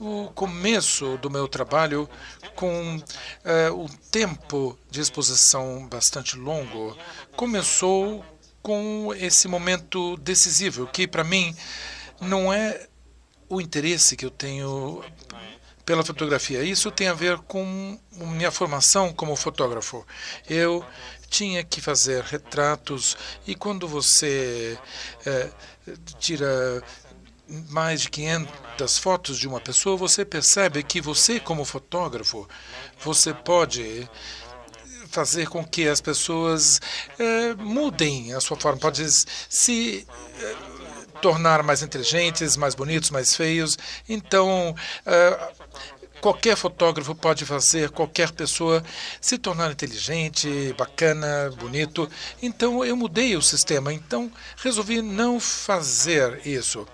O começo do meu trabalho com um tempo de exposição bastante longo começou com esse momento decisivo, que para mim não é o interesse que eu tenho pela fotografia. Isso tem a ver com minha formação como fotógrafo. Eu tinha que fazer retratos e quando você tira mais de 500 fotos de uma pessoa, você percebe que você, como fotógrafo, você pode fazer com que as pessoas mudem a sua forma, pode se tornar mais inteligentes, mais bonitos, mais feios. Então, qualquer fotógrafo pode fazer qualquer pessoa se tornar inteligente, bacana, bonito. Então, eu mudei o sistema. Então, resolvi não fazer isso.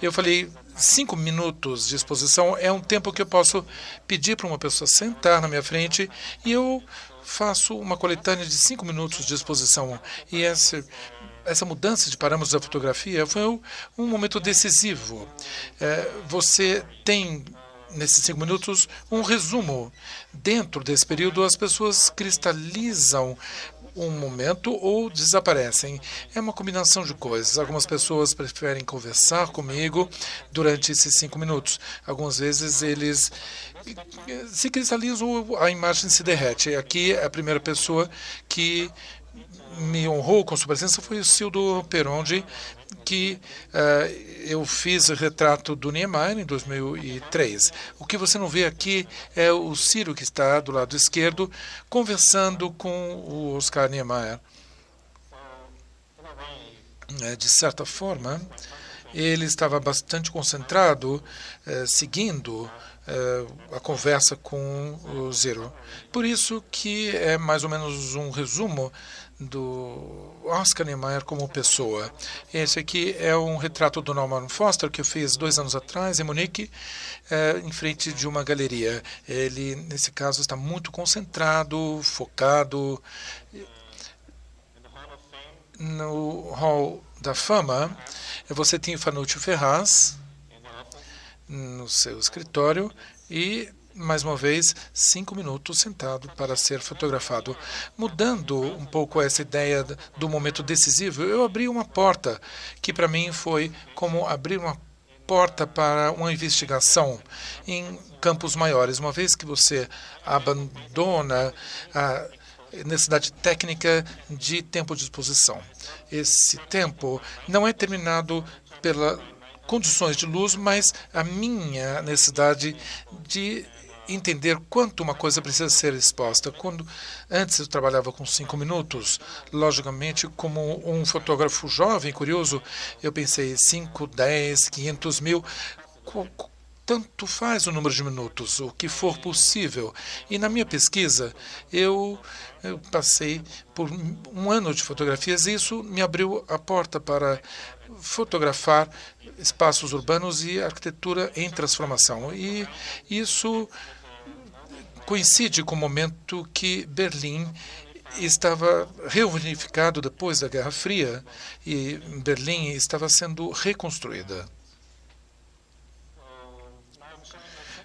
Eu falei, 5 minutos de exposição é um tempo que eu posso pedir para uma pessoa sentar na minha frente e eu faço uma coletânea de 5 minutos de exposição. E essa mudança de parâmetros da fotografia foi um momento decisivo. Você tem, nesses 5 minutos, um resumo. Dentro desse período, as pessoas cristalizam um momento ou desaparecem. É uma combinação de coisas. Algumas pessoas preferem conversar comigo durante esses 5 minutos. Algumas vezes eles se cristalizam, a imagem se derrete. Aqui, a primeira pessoa que me honrou com sua presença foi o Cildo Perondi, que eu fiz o retrato do Niemeyer em 2003. O que você não vê aqui é o Ciro, que está do lado esquerdo, conversando com o Oscar Niemeyer. De certa forma, ele estava bastante concentrado, seguindo a conversa com o Zero. Por isso que é mais ou menos um resumo do Oscar Niemeyer como pessoa. Esse aqui é um retrato do Norman Foster que eu fiz 2 anos atrás em Munique, em frente de uma galeria. Ele, nesse caso, está muito concentrado, focado. No Hall da Fama, você tem o Fanuccio Ferraz no seu escritório e, mais uma vez, 5 minutos sentado para ser fotografado. Mudando um pouco essa ideia do momento decisivo, eu abri uma porta que, para mim, foi como abrir uma porta para uma investigação em campos maiores. Uma vez que você abandona a necessidade técnica de tempo de exposição. Esse tempo não é determinado pelas condições de luz, mas a minha necessidade de entender quanto uma coisa precisa ser exposta. Antes eu trabalhava com 5 minutos, logicamente, como um fotógrafo jovem, curioso, eu pensei 5, 10, 500 mil, tanto faz o número de minutos, o que for possível. E na minha pesquisa, eu passei por 1 ano de fotografias e isso me abriu a porta para fotografar espaços urbanos e arquitetura em transformação. E isso coincide com o momento que Berlim estava reunificado depois da Guerra Fria e Berlim estava sendo reconstruída.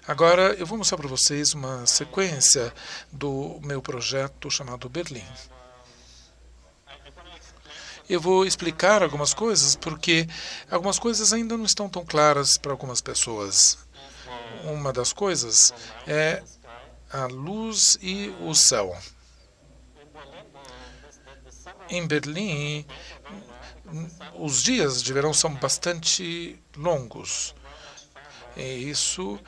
Agora eu vou mostrar para vocês uma sequência do meu projeto chamado Berlim. Eu vou explicar algumas coisas porque algumas coisas ainda não estão tão claras para algumas pessoas. Uma das coisas é a luz e o céu. Em Berlim, os dias de verão são bastante longos. E isso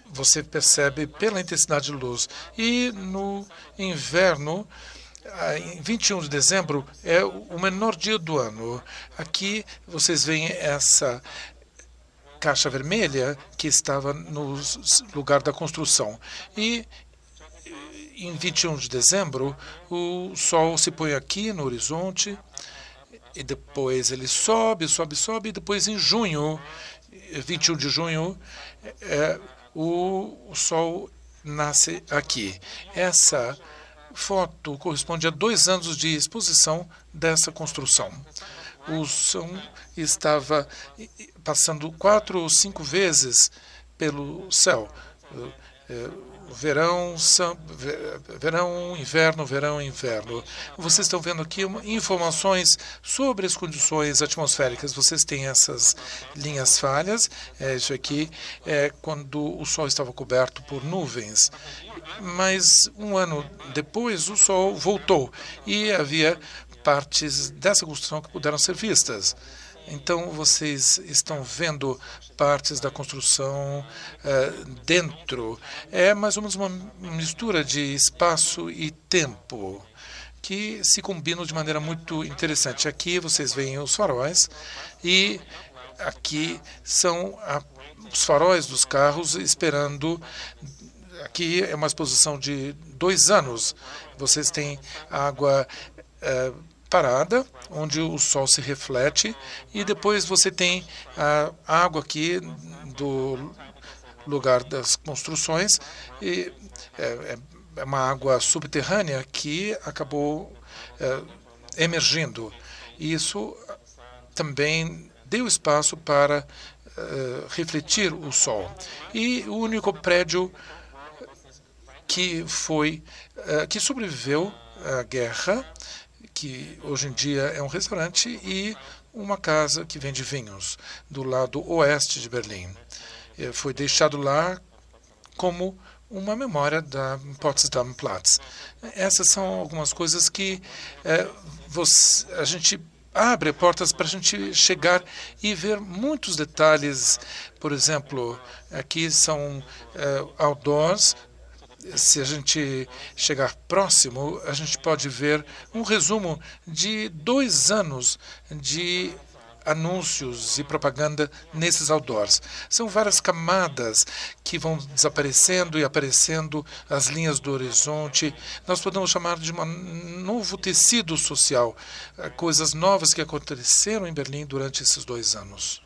você percebe pela intensidade de luz. E no inverno, em 21 de dezembro, é o menor dia do ano. Aqui vocês veem essa caixa vermelha que estava no lugar da construção. E em 21 de dezembro, o sol se põe aqui no horizonte, e depois ele sobe, sobe, sobe, e depois em junho, 21 de junho, o sol nasce aqui. Essa foto corresponde a 2 anos de exposição dessa construção. O som estava passando 4 ou 5 vezes pelo céu. Verão, verão, inverno, verão, inverno. Vocês estão vendo aqui informações sobre as condições atmosféricas. Vocês têm essas linhas falhas. Isso aqui é quando o Sol estava coberto por nuvens. Mas um ano depois, o Sol voltou e havia partes dessa construção que puderam ser vistas. Então, vocês estão vendo partes da construção dentro. É mais ou menos uma mistura de espaço e tempo que se combinam de maneira muito interessante. Aqui vocês veem os faróis e aqui são os faróis dos carros esperando. Aqui é uma exposição de 2 anos. Vocês têm água parada, onde o sol se reflete, e depois você tem a água aqui do lugar das construções, e é uma água subterrânea que acabou emergindo. E isso também deu espaço para refletir o sol. E o único prédio que sobreviveu à guerra, que hoje em dia é um restaurante e uma casa que vende vinhos, do lado oeste de Berlim. Foi deixado lá como uma memória da Potsdam Platz. Essas são algumas coisas que a gente abre portas para a gente chegar e ver muitos detalhes. Por exemplo, aqui são outdoors. Se a gente chegar próximo, a gente pode ver um resumo de 2 anos de anúncios e propaganda nesses outdoors. São várias camadas que vão desaparecendo e aparecendo, as linhas do horizonte. Nós podemos chamar de um novo tecido social, coisas novas que aconteceram em Berlim durante esses 2 anos.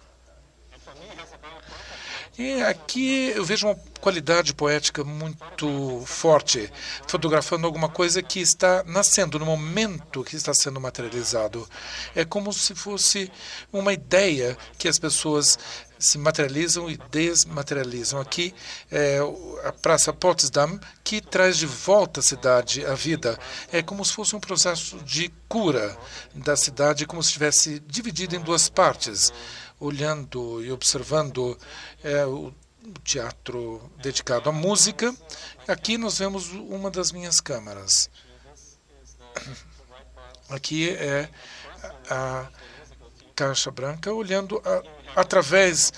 E aqui eu vejo uma qualidade poética muito forte, fotografando alguma coisa que está nascendo, no momento que está sendo materializado. É como se fosse uma ideia que as pessoas se materializam e desmaterializam. Aqui é a Praça Potsdam, que traz de volta a cidade à vida. É como se fosse um processo de cura da cidade, como se estivesse dividido em 2 partes. Olhando e observando o teatro dedicado à música. Aqui nós vemos uma das minhas câmaras. Aqui é a Caixa Branca, olhando através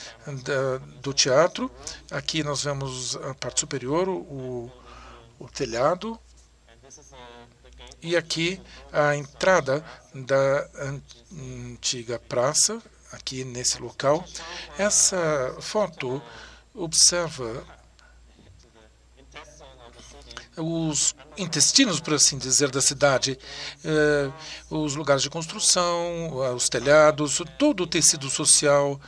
do teatro. Aqui nós vemos a parte superior, o telhado. E aqui a entrada da antiga praça, aqui nesse local. Essa foto observa os intestinos, por assim dizer, da cidade, os lugares de construção, os telhados, todo o tecido social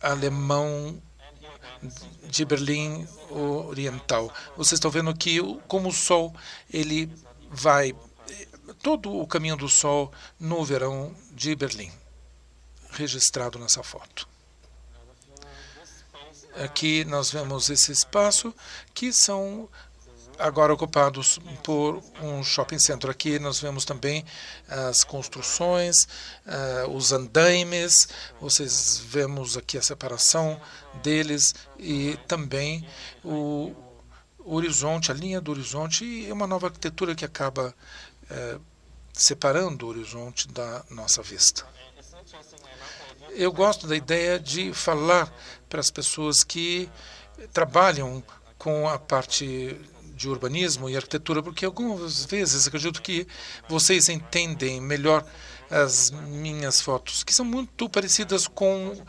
alemão de Berlim Oriental. Vocês estão vendo aqui como o sol ele vai, todo o caminho do sol no verão de Berlim, registrado nessa foto. Aqui nós vemos esse espaço que são agora ocupados por um shopping center. Aqui nós vemos também as construções, os andaimes. Vocês vemos aqui a separação deles e também o horizonte, a linha do horizonte, e uma nova arquitetura que acaba separando o horizonte da nossa vista. Eu gosto da ideia de falar para as pessoas que trabalham com a parte de urbanismo e arquitetura, porque algumas vezes acredito que vocês entendem melhor as minhas fotos, que são muito parecidas com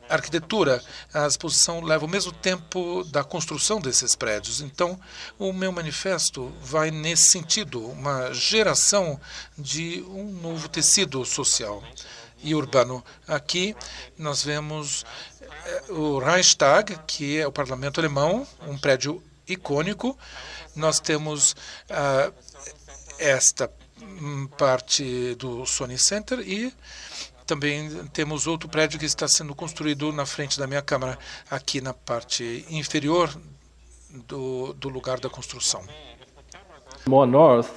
arquitetura. A exposição leva o mesmo tempo da construção desses prédios. Então, o meu manifesto vai nesse sentido, uma geração de um novo tecido social e urbano. Aqui nós vemos o Reichstag, que é o parlamento alemão, um prédio icônico. Nós temos esta parte do Sony Center e Também temos outro prédio que está sendo construído na frente da minha câmara, aqui na parte inferior do lugar da construção. More north.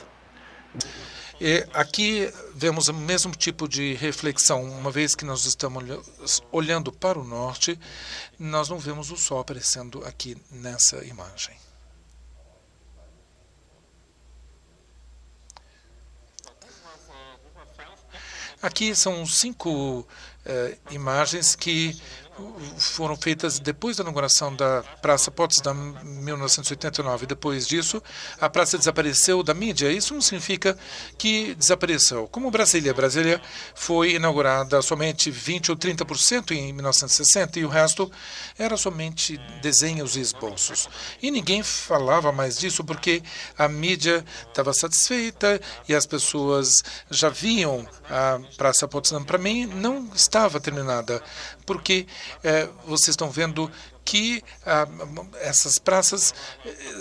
E aqui vemos o mesmo tipo de reflexão. Uma vez que nós estamos olhando para o norte, nós não vemos o sol aparecendo aqui nessa imagem. Aqui são 5 imagens que foram feitas depois da inauguração da Praça Potsdam em 1989. Depois disso, a praça desapareceu da mídia. Isso não significa que desapareceu. Como Brasília foi inaugurada somente 20 ou 30% em 1960 e o resto era somente desenhos e esboços. E ninguém falava mais disso porque a mídia estava satisfeita e as pessoas já viam a Praça Potsdam. Para mim, não estava terminada, porque vocês estão vendo que essas praças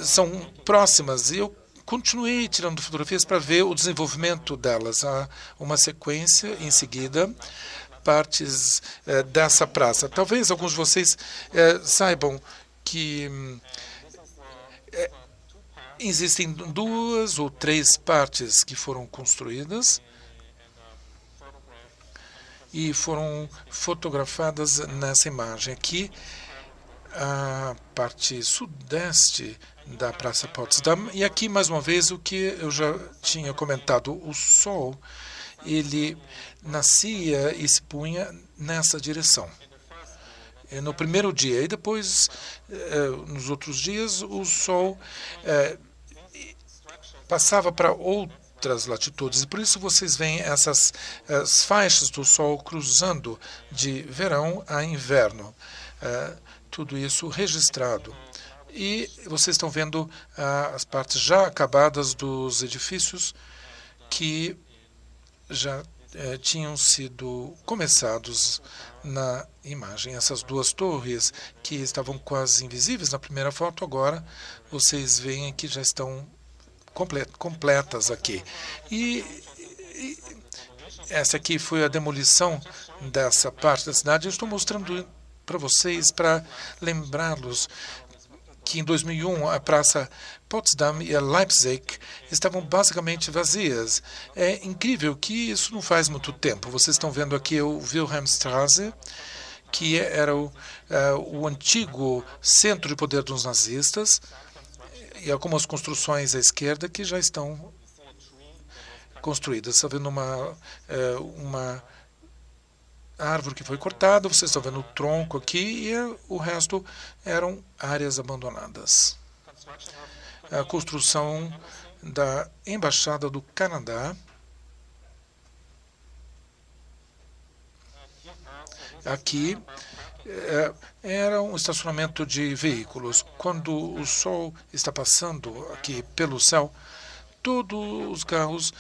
são próximas. E eu continuei tirando fotografias para ver o desenvolvimento delas. Há uma sequência em seguida, partes dessa praça. Talvez alguns de vocês saibam que existem 2 ou 3 partes que foram construídas e foram fotografadas nessa imagem. Aqui, a parte sudeste da Praça Potsdam. E aqui, mais uma vez, o que eu já tinha comentado. O sol, ele nascia e se punha nessa direção. No primeiro dia. E depois, nos outros dias, o sol passava para outras latitudes. E por isso vocês veem essas faixas do sol cruzando de verão a inverno. Tudo isso registrado. E vocês estão vendo as partes já acabadas dos edifícios que já tinham sido começados na imagem. Essas 2 torres que estavam quase invisíveis na primeira foto, agora vocês veem que já estão completas aqui. E essa aqui foi a demolição dessa parte da cidade. Eu estou mostrando para vocês, para lembrá-los que em 2001 a Praça Potsdam e a Leipzig estavam basicamente vazias. É incrível que isso não faz muito tempo. Vocês estão vendo aqui o Wilhelmstraße, que era o antigo centro de poder dos nazistas, e algumas construções à esquerda que já estão construídas. Está vendo uma árvore que foi cortada, vocês estão vendo o tronco aqui, e o resto eram áreas abandonadas. A construção da Embaixada do Canadá. Aqui era um estacionamento de veículos. Quando o sol está passando aqui pelo céu, todos os carros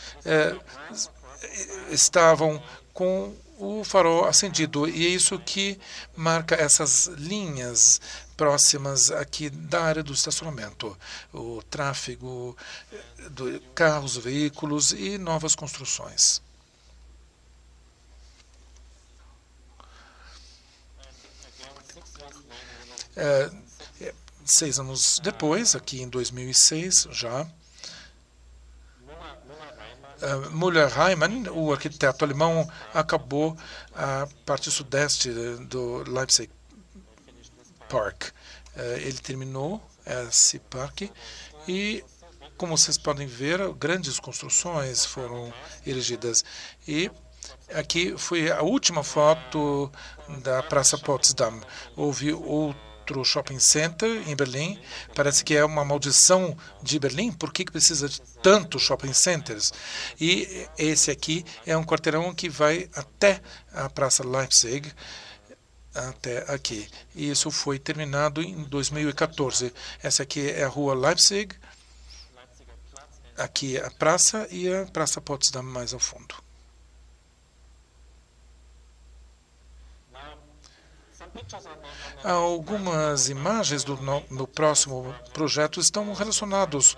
estavam com o farol acendido. E é isso que marca essas linhas próximas aqui da área do estacionamento. O tráfego de carros, veículos e novas construções. 6 anos depois, aqui em 2006 já, Müller-Reimann, o arquiteto alemão, acabou a parte sudeste do Leipzig Park. Ele terminou esse parque e, como vocês podem ver, grandes construções foram erigidas. E aqui foi a última foto da Praça Potsdam. Houve outro shopping center em Berlim. Parece que é uma maldição de Berlim. Por que precisa de tantos shopping centers? E esse aqui é um quarteirão que vai até a Praça Leipzig, até aqui. E isso foi terminado em 2014. Essa aqui é a rua Leipzig. Aqui a praça e a Praça Potsdam mais ao fundo. Algumas imagens do próximo projeto estão relacionados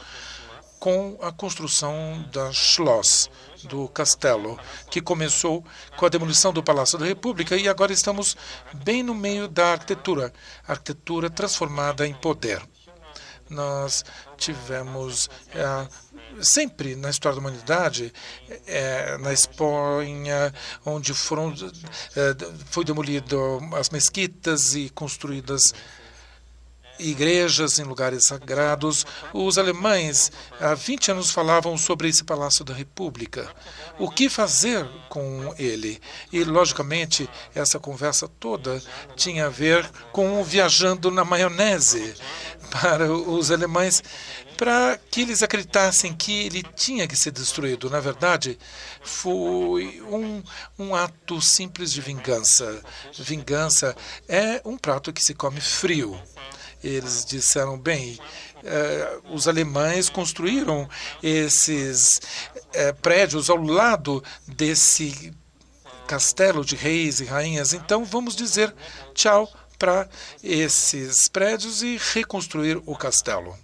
com a construção da Schloss, do castelo, que começou com a demolição do Palácio da República e agora estamos bem no meio da arquitetura transformada em poder. Nós tivemos sempre na história da humanidade, na Espanha, onde foi demolido as mesquitas e construídas igrejas em lugares sagrados. Os alemães há 20 anos falavam sobre esse Palácio da República. O que fazer com ele? E, logicamente, essa conversa toda tinha a ver com viajando na maionese para os alemães, para que eles acreditassem que ele tinha que ser destruído. Na verdade, foi um ato simples de vingança. Vingança é um prato que se come frio. Eles disseram, bem, os alemães construíram esses prédios ao lado desse castelo de reis e rainhas, então vamos dizer tchau para esses prédios e reconstruir o castelo.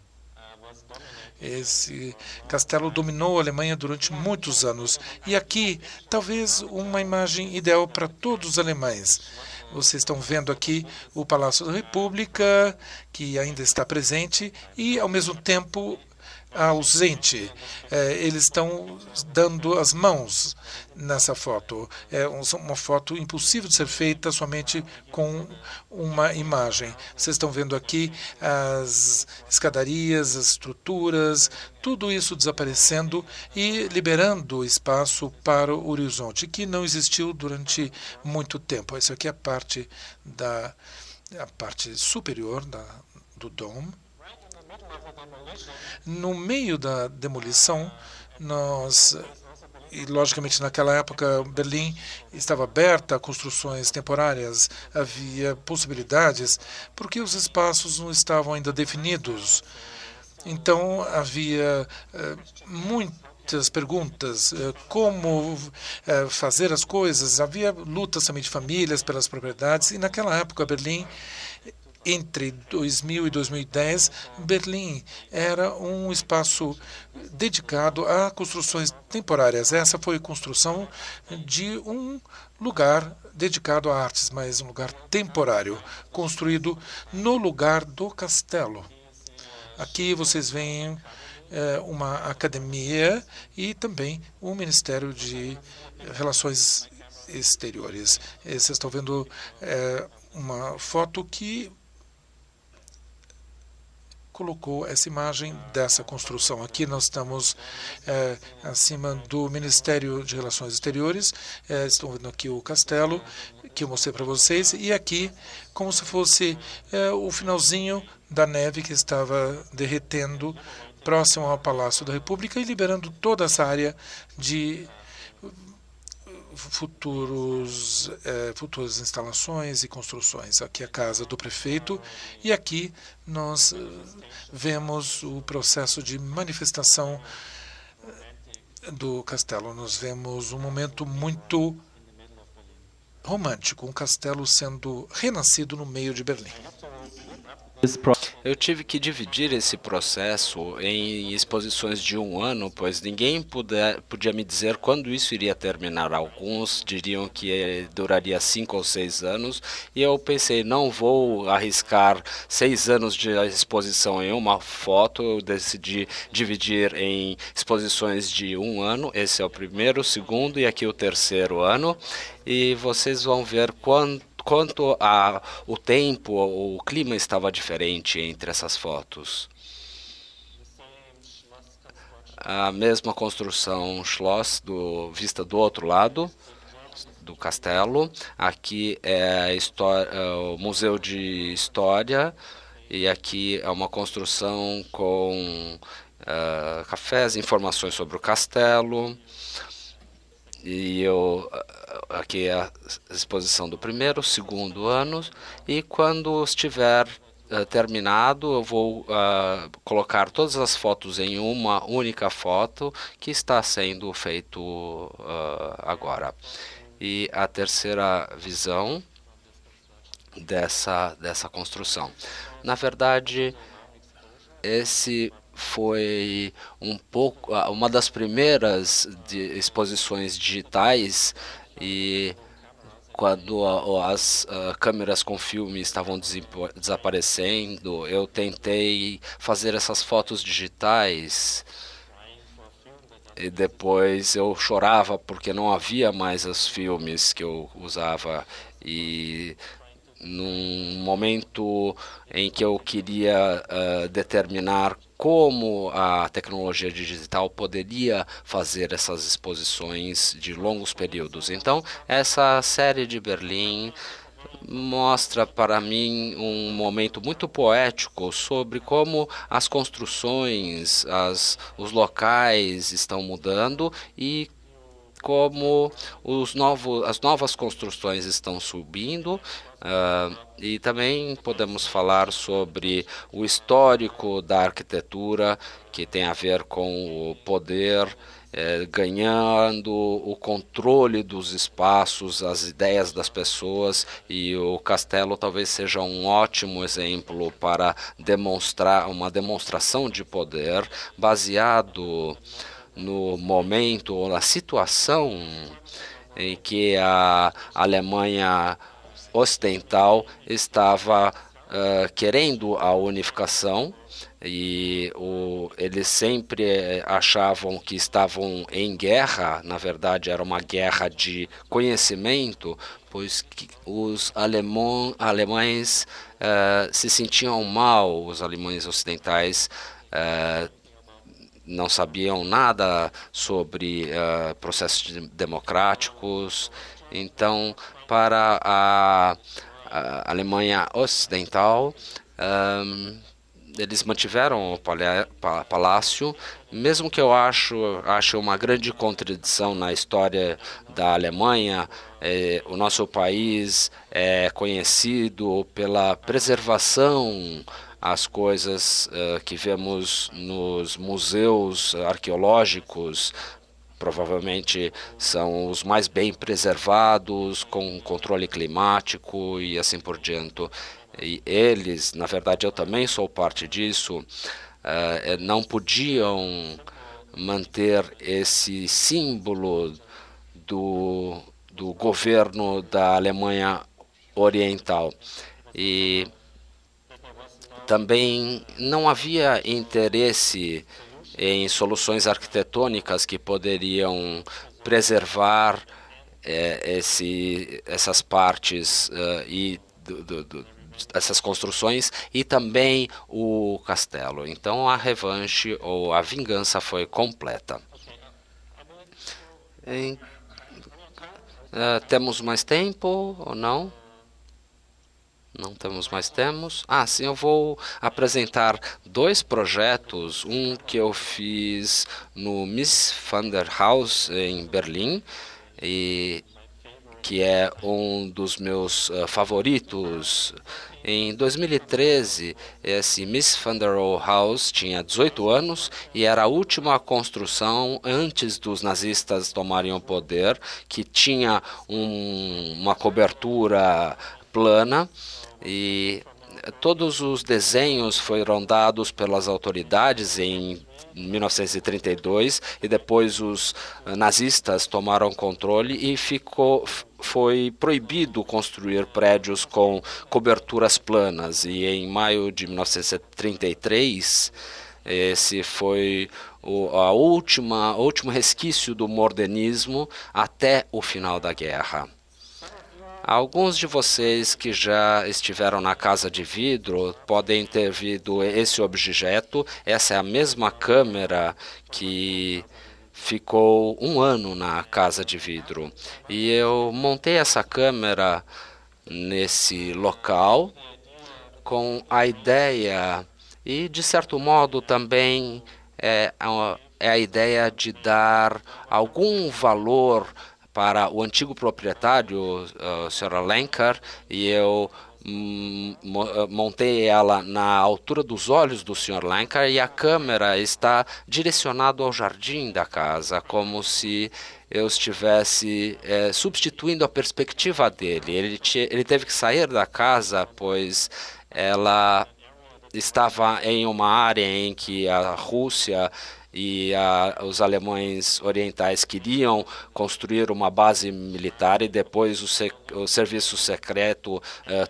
Esse castelo dominou a Alemanha durante muitos anos. E aqui, talvez uma imagem ideal para todos os alemães. Vocês estão vendo aqui o Palácio da República, que ainda está presente e, ao mesmo tempo, ausente. Eles estão dando as mãos nessa foto. É uma foto impossível de ser feita somente com uma imagem. Vocês estão vendo aqui as escadarias, as estruturas, tudo isso desaparecendo e liberando espaço para o horizonte, que não existiu durante muito tempo. Essa aqui é a parte superior do dome. No meio da demolição, e logicamente naquela época Berlim estava aberta a construções temporárias, havia possibilidades, porque os espaços não estavam ainda definidos. Então havia muitas perguntas, como fazer as coisas, havia lutas também de famílias pelas propriedades, e naquela época Berlim, entre 2000 e 2010, Berlim era um espaço dedicado a construções temporárias. Essa foi a construção de um lugar dedicado a artes, mas um lugar temporário, construído no lugar do castelo. Aqui vocês veem uma academia e também o Ministério de Relações Exteriores. Vocês estão vendo uma foto que colocou essa imagem dessa construção. Aqui nós estamos acima do Ministério de Relações Exteriores. Estão vendo aqui o castelo que eu mostrei para vocês. E aqui, como se fosse o finalzinho da neve que estava derretendo próximo ao Palácio da República e liberando toda essa área de futuras instalações e construções. Aqui é a casa do prefeito e aqui nós vemos o processo de manifestação do castelo. Nós vemos um momento muito romântico, um castelo sendo renascido no meio de Berlim. Eu tive que dividir esse processo em exposições de 1 ano, pois ninguém podia me dizer quando isso iria terminar. Alguns diriam que duraria 5 ou 6 anos, e eu pensei, não vou arriscar 6 anos de exposição em uma foto. Eu decidi dividir em exposições de 1 ano. Esse é o primeiro, o segundo e aqui o terceiro ano. E vocês vão ver quanto o tempo, o clima estava diferente entre essas fotos. A mesma construção Schloss, vista do outro lado do castelo. Aqui é o Museu de História e aqui é uma construção com cafés, informações sobre o castelo. E aqui é a exposição do primeiro, segundo ano, e quando estiver terminado, eu vou colocar todas as fotos em uma única foto que está sendo feito agora. E a terceira visão dessa construção. Na verdade, esse foi uma das primeiras exposições digitais, e quando as câmeras com filme estavam desaparecendo, eu tentei fazer essas fotos digitais. E depois eu chorava porque não havia mais os filmes que eu usava. E num momento em que eu queria determinar como a tecnologia digital poderia fazer essas exposições de longos períodos. Então, essa série de Berlim mostra para mim um momento muito poético sobre como as construções, os locais estão mudando e como as novas construções estão subindo. E também podemos falar sobre o histórico da arquitetura, que tem a ver com o poder ganhando o controle dos espaços, as ideias das pessoas, e o castelo talvez seja um ótimo exemplo para demonstrar uma demonstração de poder baseado no momento ou na situação em que a Alemanha ocidental estava querendo a unificação, e eles sempre achavam que estavam em guerra. Na verdade, era uma guerra de conhecimento, pois que os alemães se sentiam mal, os alemães ocidentais não sabiam nada sobre processos democráticos. Então, para a Alemanha Ocidental, eles mantiveram o palácio, mesmo que eu acho uma grande contradição na história da Alemanha. O nosso país é conhecido pela preservação as coisas que vemos nos museus arqueológicos. Provavelmente são os mais bem preservados, com controle climático e assim por diante. E eles, na verdade eu também sou parte disso, não podiam manter esse símbolo do governo da Alemanha Oriental. E também não havia interesse em soluções arquitetônicas que poderiam preservar essas partes e essas construções e também o castelo. Então a revanche ou a vingança foi completa. Temos mais tempo ou não? Não temos mais tempo. Sim, eu vou apresentar dois projetos. Um que eu fiz no Mies van der Haus, em Berlim, e que é um dos meus favoritos. Em 2013, esse Mies van der Haus tinha 18 anos e era a última construção antes dos nazistas tomarem o poder, que tinha uma cobertura plana, e todos os desenhos foram dados pelas autoridades em 1932, e depois os nazistas tomaram controle e foi proibido construir prédios com coberturas planas. E em maio de 1933, esse foi o último resquício do modernismo até o final da guerra. Alguns de vocês que já estiveram na Casa de Vidro podem ter visto esse objeto. Essa é a mesma câmera que ficou 1 ano na Casa de Vidro. E eu montei essa câmera nesse local com a ideia, e de certo modo também é a ideia de dar algum valor para o antigo proprietário, o Sr. Lenker, e eu montei ela na altura dos olhos do Sr. Lenker, e a câmera está direcionada ao jardim da casa, como se eu estivesse substituindo a perspectiva dele. Ele teve que sair da casa, pois ela estava em uma área em que a Rússia e os alemães orientais queriam construir uma base militar, e depois o serviço secreto,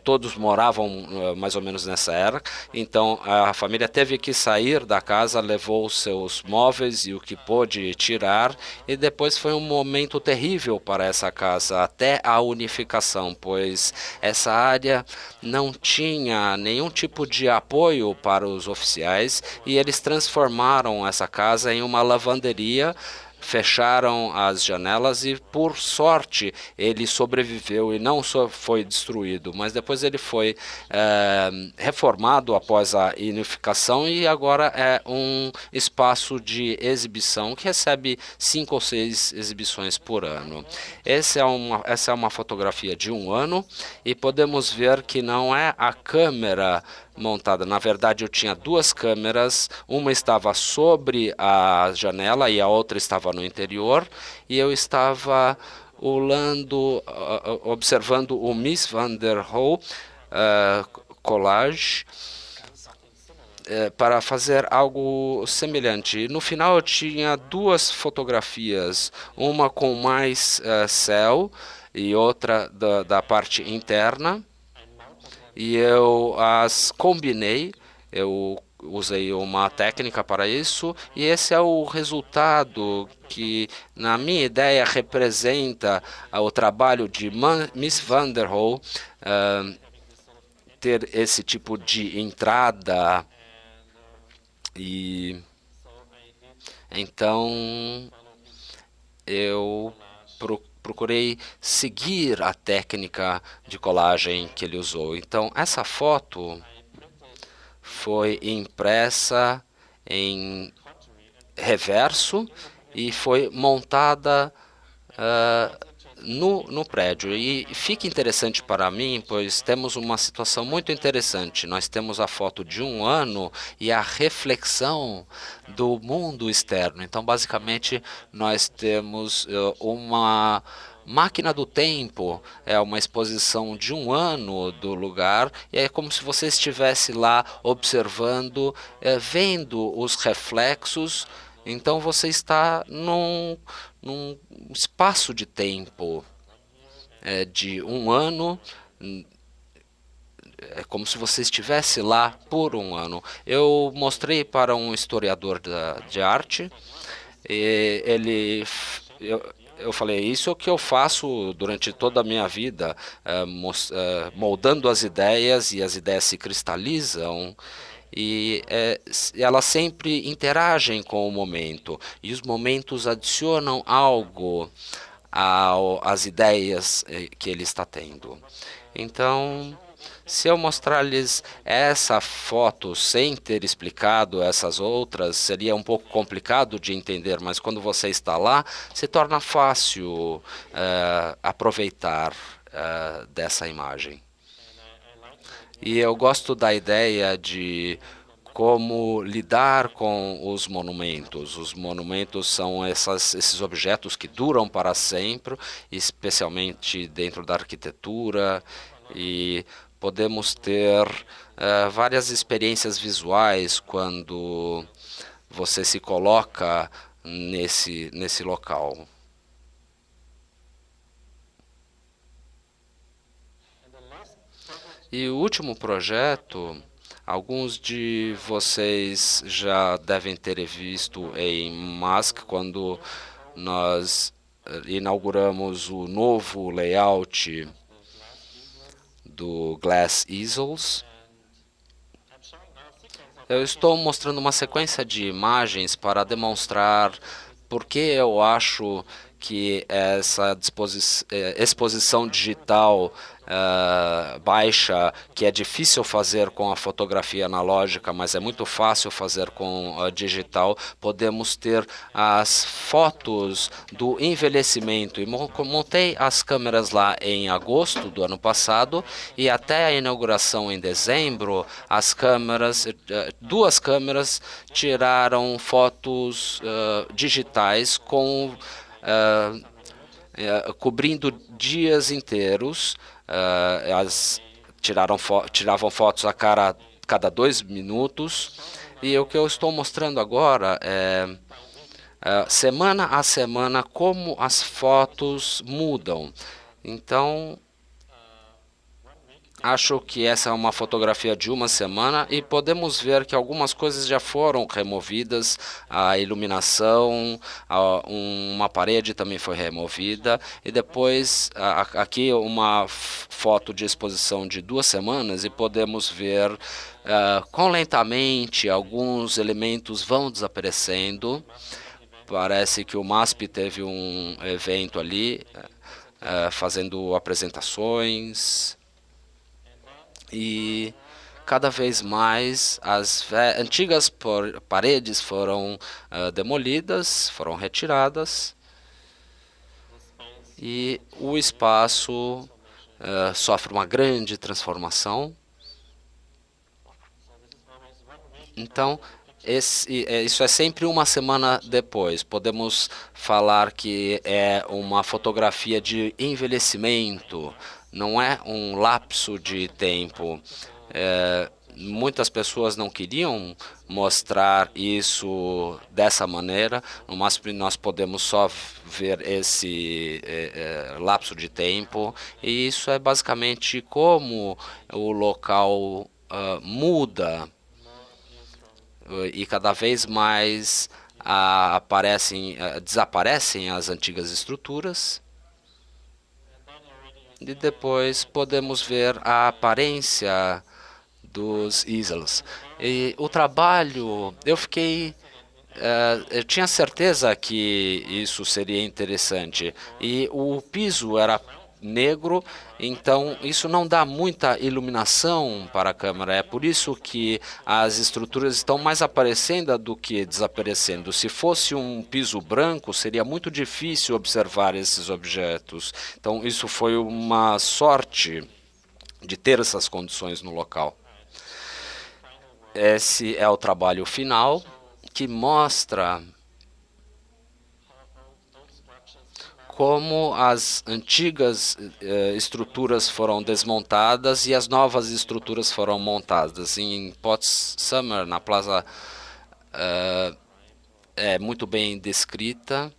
todos moravam mais ou menos nessa era. Então a família teve que sair da casa, levou seus móveis e o que pôde tirar, e depois foi um momento terrível para essa casa até a unificação, pois essa área não tinha nenhum tipo de apoio para os oficiais, e eles transformaram essa casa em uma lavanderia, fecharam as janelas e, por sorte, ele sobreviveu e não só foi destruído, mas depois ele foi reformado após a unificação, e agora é um espaço de exibição que recebe 5 ou 6 exibições por ano. Essa é uma fotografia de um ano, e podemos ver que não é a câmera montada. Na verdade, eu tinha 2 câmeras, uma estava sobre a janela e a outra estava no interior, e eu estava observando o Mies van der Rohe collage para fazer algo semelhante. No final eu tinha 2 fotografias, uma com mais céu e outra da parte interna, e eu as combinei. Eu usei uma técnica para isso, e esse é o resultado que, na minha ideia, representa o trabalho de Mies van der Rohe, ter esse tipo de entrada. E então eu procurei seguir a técnica de colagem que ele usou. Então essa foto foi impressa em reverso e foi montada no prédio. E fica interessante para mim, pois temos uma situação muito interessante. Nós temos a foto de um ano e a reflexão do mundo externo. Então, basicamente, nós temos uma máquina do tempo, é uma exposição de um ano do lugar, e é como se você estivesse lá observando, vendo os reflexos. Então você está num espaço de tempo de um ano. É como se você estivesse lá por um ano. Eu mostrei para um historiador de arte, e eu falei, isso é o que eu faço durante toda a minha vida, moldando as ideias, e as ideias se cristalizam, e elas sempre interagem com o momento, e os momentos adicionam algo às ideias que ele está tendo. Então, se eu mostrar-lhes essa foto sem ter explicado essas outras, seria um pouco complicado de entender, mas quando você está lá, se torna fácil aproveitar dessa imagem. E eu gosto da ideia de como lidar com os monumentos. Os monumentos são esses objetos que duram para sempre, especialmente dentro da arquitetura, e podemos ter várias experiências visuais quando você se coloca nesse local. E o último projeto, alguns de vocês já devem ter visto em Musk, quando nós inauguramos o novo layout do Glass Easels. Eu estou mostrando uma sequência de imagens para demonstrar por que eu acho que essa exposição digital baixa, que é difícil fazer com a fotografia analógica, mas é muito fácil fazer com a digital, podemos ter as fotos do envelhecimento. E montei as câmeras lá em agosto do ano passado, e até a inauguração em dezembro, as câmeras, 2 câmeras tiraram fotos digitais com cobrindo dias inteiros. Tiravam fotos a cada 2 minutos. E o que eu estou mostrando agora é semana a semana como as fotos mudam. Então, acho que essa é uma fotografia de uma semana e podemos ver que algumas coisas já foram removidas, a iluminação, uma parede também foi removida e depois aqui uma foto de exposição de 2 semanas e podemos ver quão lentamente alguns elementos vão desaparecendo. Parece que o MASP teve um evento ali, fazendo apresentações, e cada vez mais as antigas paredes foram demolidas, foram retiradas, e o espaço sofre uma grande transformação. Então, isso é sempre uma semana depois. Podemos falar que é uma fotografia de envelhecimento, não é um lapso de tempo. Muitas pessoas não queriam mostrar isso dessa maneira, no máximo nós podemos só ver esse lapso de tempo, e isso é basicamente como o local muda. E cada vez mais desaparecem as antigas estruturas. E depois podemos ver a aparência dos easels. E o trabalho, eu tinha certeza que isso seria interessante. E o piso era negro, então isso não dá muita iluminação para a câmera. É por isso que as estruturas estão mais aparecendo do que desaparecendo. Se fosse um piso branco, seria muito difícil observar esses objetos. Então isso foi uma sorte de ter essas condições no local. Esse é o trabalho final, que mostra como as antigas estruturas foram desmontadas e as novas estruturas foram montadas. Em Potsdamer, na Plaza, é muito bem descrita.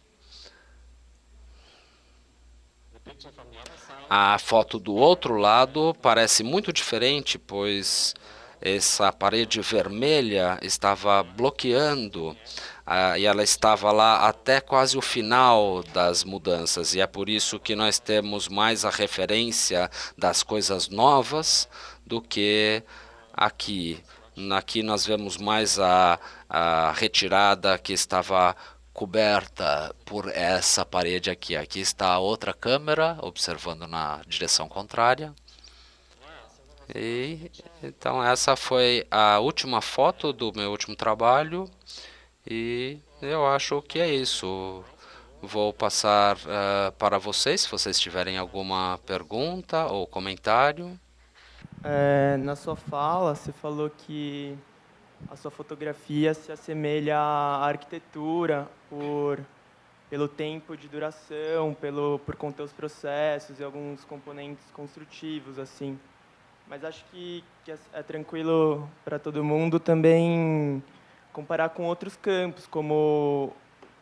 A foto do outro lado parece muito diferente, pois essa parede vermelha estava bloqueando e ela estava lá até quase o final das mudanças, e é por isso que nós temos mais a referência das coisas novas do que aqui. Aqui nós vemos mais a retirada que estava coberta por essa parede aqui. Aqui está a outra câmera observando na direção contrária. E então essa foi a última foto do meu último trabalho. E eu acho que é isso. Vou passar para vocês, se vocês tiverem alguma pergunta ou comentário. Na sua fala, você falou que a sua fotografia se assemelha à arquitetura pelo tempo de duração, por conter os processos e alguns componentes construtivos, assim. Mas acho que é tranquilo para todo mundo também comparar com outros campos, como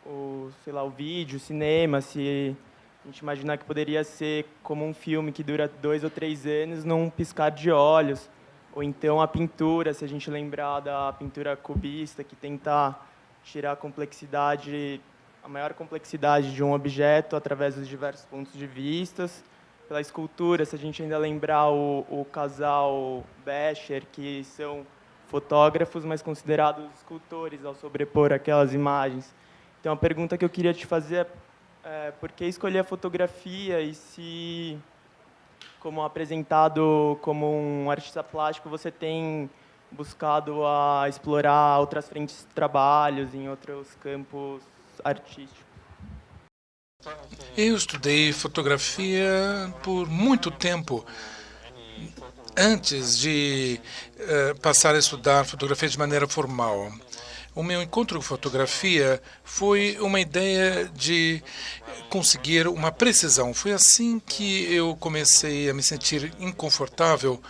o vídeo, o cinema, se a gente imaginar que poderia ser como um filme que dura 2 ou 3 anos num piscar de olhos, ou então a pintura, se a gente lembrar da pintura cubista, que tenta tirar a maior complexidade de um objeto através dos diversos pontos de vista. Pela escultura, se a gente ainda lembrar o casal Becher, que são fotógrafos, mas considerados escultores ao sobrepor aquelas imagens. Então, a pergunta que eu queria te fazer é por que escolher a fotografia e se, como apresentado como um artista plástico, você tem buscado a explorar outras frentes de trabalhos em outros campos artísticos? Eu estudei fotografia por muito tempo. Antes de passar a estudar fotografia de maneira formal, o meu encontro com fotografia foi uma ideia de conseguir uma precisão. Foi assim que eu comecei a me sentir inconfortável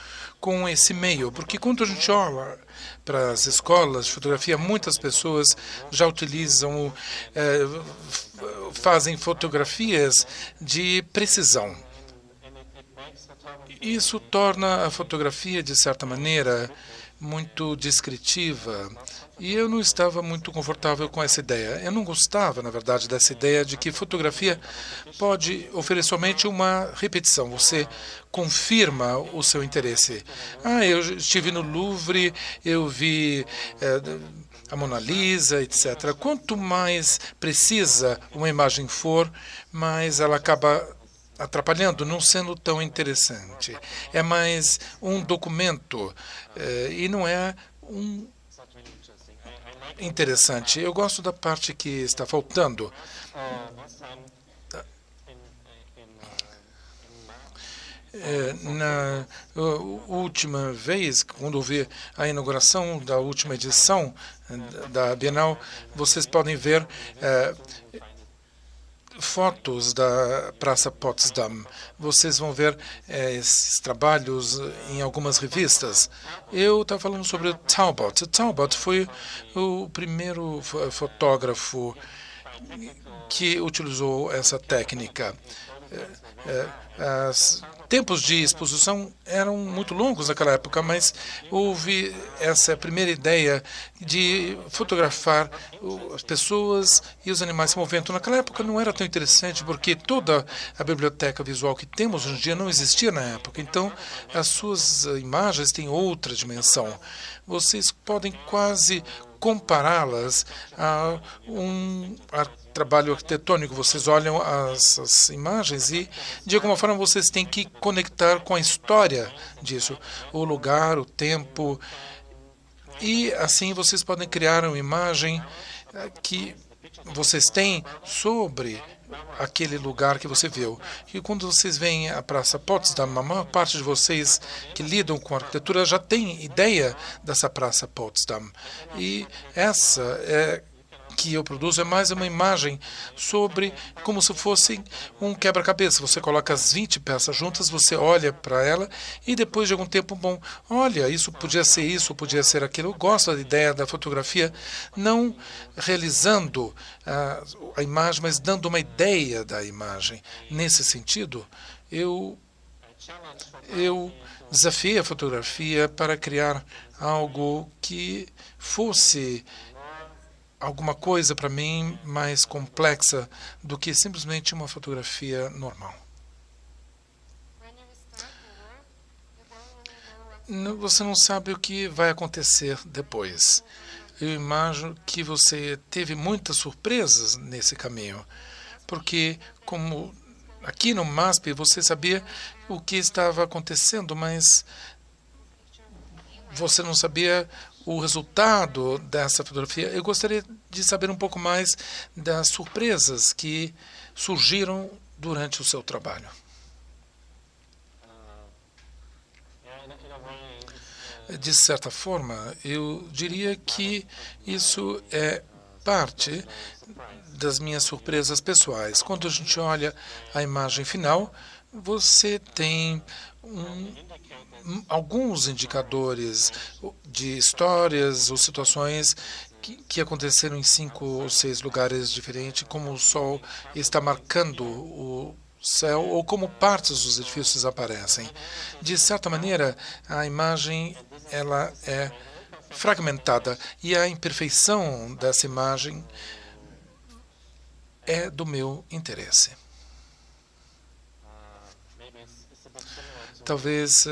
com esse meio, porque quando a gente olha para as escolas de fotografia, muitas pessoas já utilizam, fazem fotografias de precisão. Isso torna a fotografia, de certa maneira, muito descritiva. E eu não estava muito confortável com essa ideia. Eu não gostava, na verdade, dessa ideia de que fotografia pode oferecer somente uma repetição. Você confirma o seu interesse. Eu estive no Louvre, eu vi a Mona Lisa, etc. Quanto mais precisa uma imagem for, mais ela acaba atrapalhando, não sendo tão interessante. É mais um documento e não é um interessante. Eu gosto da parte que está faltando. Na última vez, quando houve a inauguração da última edição da Bienal, vocês podem ver fotos da Praça Potsdam. Vocês vão ver esses trabalhos em algumas revistas. Eu estava falando sobre o Talbot. O Talbot foi o primeiro fotógrafo que utilizou essa técnica. Os tempos de exposição eram muito longos naquela época, mas houve essa primeira ideia de fotografar as pessoas e os animais se movendo. Naquela época não era tão interessante, porque toda a biblioteca visual que temos hoje em dia não existia na época. Então, as suas imagens têm outra dimensão. Vocês podem quase compará-las a um trabalho arquitetônico. Vocês olham as imagens e, de alguma forma, vocês têm que conectar com a história disso, o lugar, o tempo, e assim vocês podem criar uma imagem que vocês têm sobre aquele lugar que você viu. E quando vocês veem a Praça Potsdam, a maior parte de vocês que lidam com arquitetura já tem ideia dessa Praça Potsdam. E essa que eu produzo é mais uma imagem sobre como se fosse um quebra-cabeça. Você coloca as 20 peças juntas, você olha para ela e depois de algum tempo, olha, isso podia ser isso, podia ser aquilo. Eu gosto da ideia da fotografia não realizando a imagem, mas dando uma ideia da imagem. Nesse sentido, eu desafiei a fotografia para criar algo que fosse alguma coisa para mim mais complexa do que simplesmente uma fotografia normal. Você não sabe o que vai acontecer depois. Eu imagino que você teve muitas surpresas nesse caminho, porque como aqui no MASP você sabia o que estava acontecendo, mas você não sabia o resultado dessa fotografia. Eu gostaria de saber um pouco mais das surpresas que surgiram durante o seu trabalho. De certa forma, eu diria que isso é parte das minhas surpresas pessoais. Quando a gente olha a imagem final, você tem alguns indicadores de histórias ou situações que aconteceram em 5 ou 6 lugares diferentes, como o sol está marcando o céu ou como partes dos edifícios aparecem. De certa maneira, a imagem ela é fragmentada e a imperfeição dessa imagem é do meu interesse. Talvez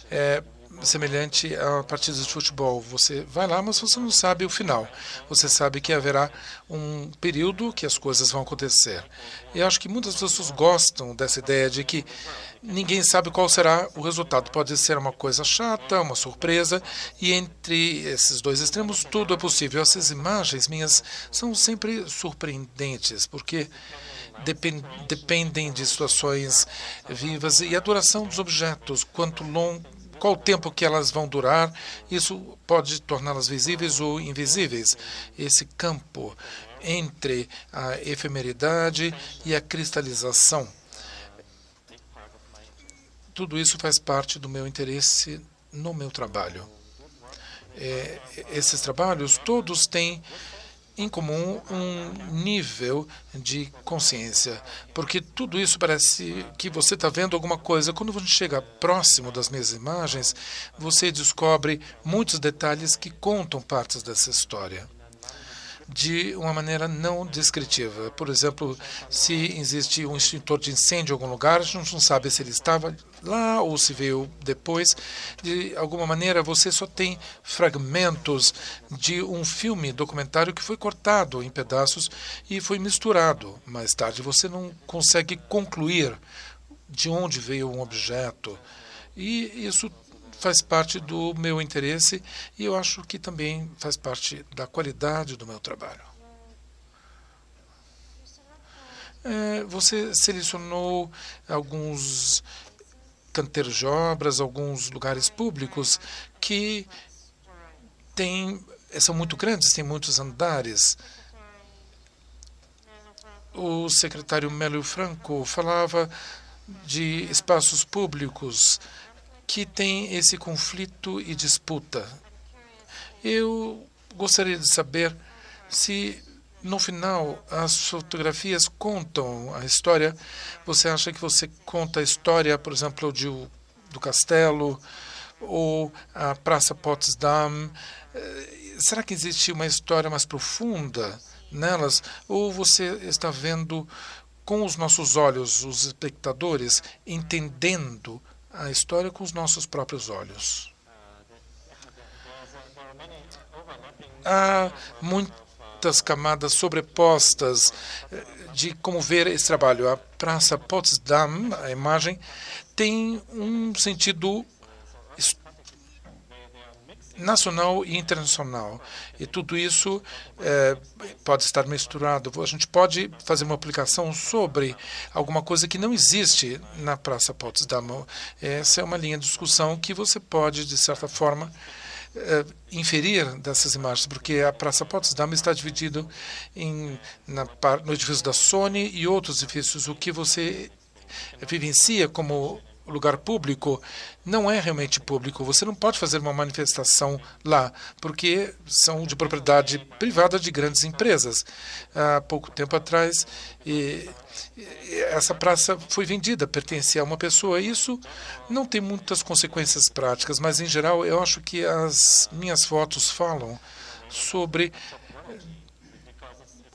é semelhante a partidas de futebol. Você vai lá, mas você não sabe o final. Você sabe que haverá um período que as coisas vão acontecer. E acho que muitas pessoas gostam dessa ideia de que ninguém sabe qual será o resultado. Pode ser uma coisa chata, uma surpresa, e entre esses dois extremos tudo é possível. Essas imagens minhas são sempre surpreendentes, porque dependem de situações vivas e a duração dos objetos, qual o tempo que elas vão durar, isso pode torná-las visíveis ou invisíveis. Esse campo entre a efemeridade e a cristalização. Tudo isso faz parte do meu interesse no meu trabalho. Esses trabalhos todos têm em comum um nível de consciência, porque tudo isso parece que você está vendo alguma coisa. Quando você chega próximo das minhas imagens, você descobre muitos detalhes que contam partes dessa história de uma maneira não descritiva. Por exemplo, se existe um extintor de incêndio em algum lugar, a gente não sabe se ele estava lá ou se veio depois. De alguma maneira, você só tem fragmentos de um filme documentário que foi cortado em pedaços e foi misturado. Mais tarde, você não consegue concluir de onde veio um objeto. E isso faz parte do meu interesse e eu acho que também faz parte da qualidade do meu trabalho. Você selecionou alguns canteiros de obras, alguns lugares públicos que são muito grandes, têm muitos andares. O secretário Mélio Franco falava de espaços públicos que tem esse conflito e disputa. Eu gostaria de saber se, no final, as fotografias contam a história. Você acha que você conta a história, por exemplo, do castelo ou a Praça Potsdam? Será que existe uma história mais profunda nelas? Ou você está vendo com os nossos olhos, os espectadores, entendendo a história com os nossos próprios olhos? Há muitas camadas sobrepostas de como ver esse trabalho. A Praça Potsdam, a imagem, tem um sentido nacional e internacional. E tudo isso pode estar misturado. A gente pode fazer uma aplicação sobre alguma coisa que não existe na Praça Potsdam. Essa é uma linha de discussão que você pode, de certa forma, inferir dessas imagens, porque a Praça Potsdam está dividida no edifício da Sony e outros edifícios. O que você vivencia como lugar público não é realmente público. Você não pode fazer uma manifestação lá, porque são de propriedade privada de grandes empresas. Há pouco tempo atrás, essa praça foi vendida, pertencia a uma pessoa. Isso não tem muitas consequências práticas, mas, em geral, eu acho que as minhas fotos falam sobre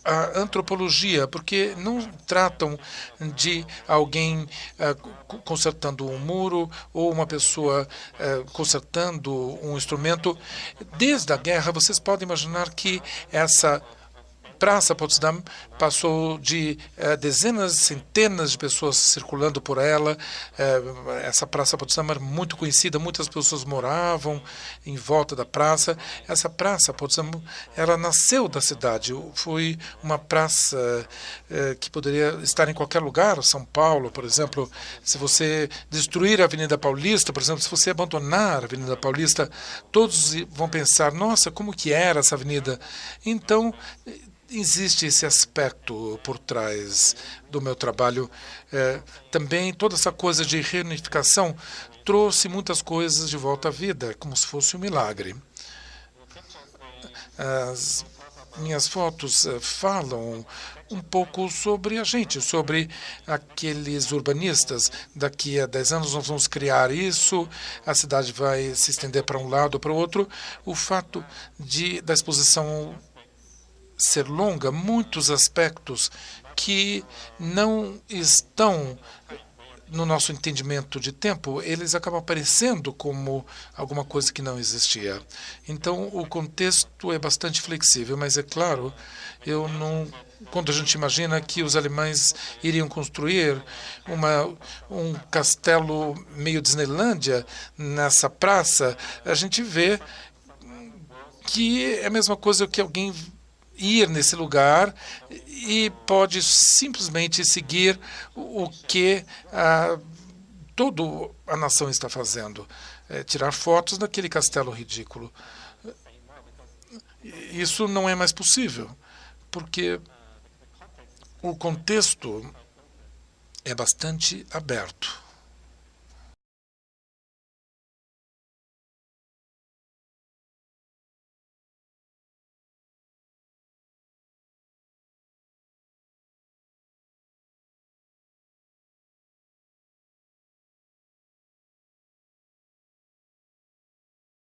a antropologia, porque não tratam de alguém consertando um muro ou uma pessoa consertando um instrumento. Desde a guerra, vocês podem imaginar que essa Praça Potsdam passou de dezenas, centenas de pessoas circulando por ela. Essa Praça Potsdam era muito conhecida, muitas pessoas moravam em volta da praça. Essa Praça Potsdam, ela nasceu da cidade. Foi uma praça que poderia estar em qualquer lugar. São Paulo, por exemplo, se você destruir a Avenida Paulista, por exemplo, se você abandonar a Avenida Paulista, todos vão pensar, nossa, como que era essa avenida? Então, existe esse aspecto por trás do meu trabalho. Também toda essa coisa de reunificação trouxe muitas coisas de volta à vida, como se fosse um milagre. As minhas fotos falam um pouco sobre a gente, sobre aqueles urbanistas. Daqui a 10 anos nós vamos criar isso, a cidade vai se estender para um lado ou para o outro. O fato da exposição ser longa, muitos aspectos que não estão no nosso entendimento de tempo, eles acabam aparecendo como alguma coisa que não existia. Então, o contexto é bastante flexível, mas é claro, quando a gente imagina que os alemães iriam construir um castelo meio Disneylândia nessa praça, a gente vê que é a mesma coisa que alguém ir nesse lugar e pode simplesmente seguir o que toda a nação está fazendo, tirar fotos daquele castelo ridículo. Isso não é mais possível, porque o contexto é bastante aberto.